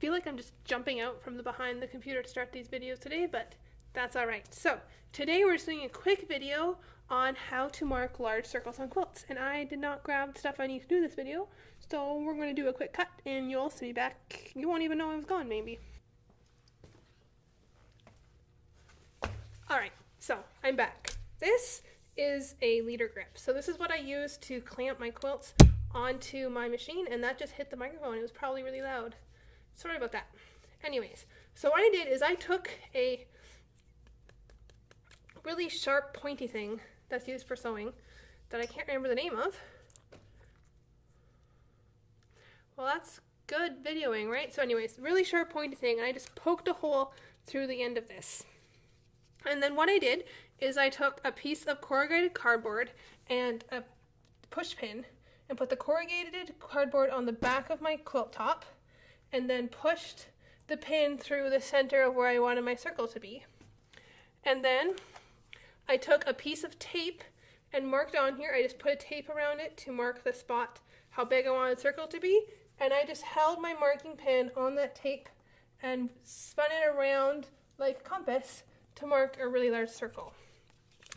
feel like I'm just jumping out from behind the computer to start these videos today, but that's alright. So today we're just doing a quick video on how to mark large circles on quilts, and I did not grab the stuff I need to do this video, so we're going to do a quick cut and you'll see me back. You won't even know I was gone, maybe. Alright, so I'm back. This is a leader grip. So this is what I use to clamp my quilts onto my machine, and that just hit the microphone. It was probably really loud. Sorry about that. Anyways, so what I did is I took a really sharp pointy thing that's used for sewing that I can't remember the name of. Well, that's good videoing, right? So anyways, really sharp pointy thing, and I just poked a hole through the end of this. And then what I did is I took a piece of corrugated cardboard and a push pin and put the corrugated cardboard on the back of my quilt top and then pushed the pin through the center of where I wanted my circle to be. And then I took a piece of tape and marked on here. I just put a tape around it to mark the spot how big I wanted the circle to be, and I just held my marking pin on that tape and spun it around like a compass to mark a really large circle.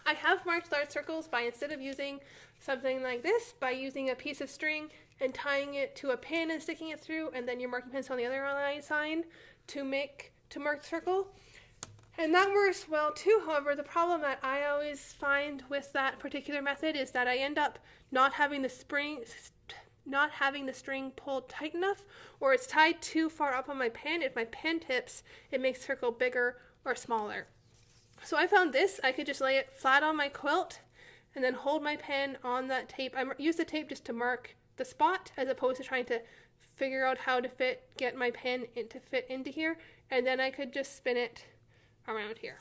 I have marked large circles by, instead of using something like this, by using a piece of string and tying it to a pin and sticking it through, and then your marking pin's on the other side to mark the circle. And that works well too. However, the problem that I always find with that particular method is that I end up not having the string pulled tight enough, or it's tied too far up on my pin. If my pin tips, it makes the circle bigger or smaller. So I found this, I could just lay it flat on my quilt and then hold my pen on that tape. I use the tape just to mark the spot as opposed to trying to figure out how to get my pen to fit into here, and then I could just spin it around here.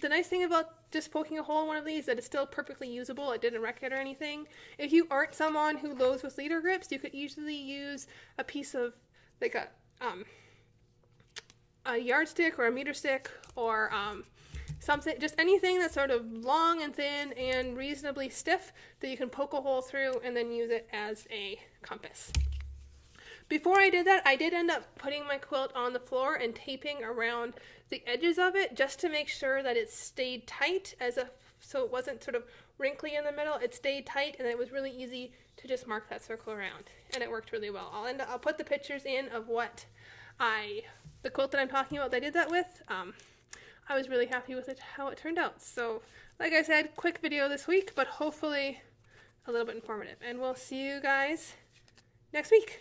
The nice thing about just poking a hole in one of these is that it's still perfectly usable. It didn't wreck it or anything. If you aren't someone who loads with leader grips, you could easily use a piece of like a yardstick or a meter stick or something, just anything that's sort of long and thin and reasonably stiff that you can poke a hole through and then use it as a compass. Before I did that, I did end up putting my quilt on the floor and taping around the edges of it just to make sure that it stayed tight, so it wasn't sort of wrinkly in the middle. It stayed tight, and it was really easy to just mark that circle around, and it worked really well. I'll put the pictures in of the quilt that I'm talking about that I did that with. I was really happy with how it turned out. So, like I said, quick video this week, but hopefully a little bit informative. And we'll see you guys next week.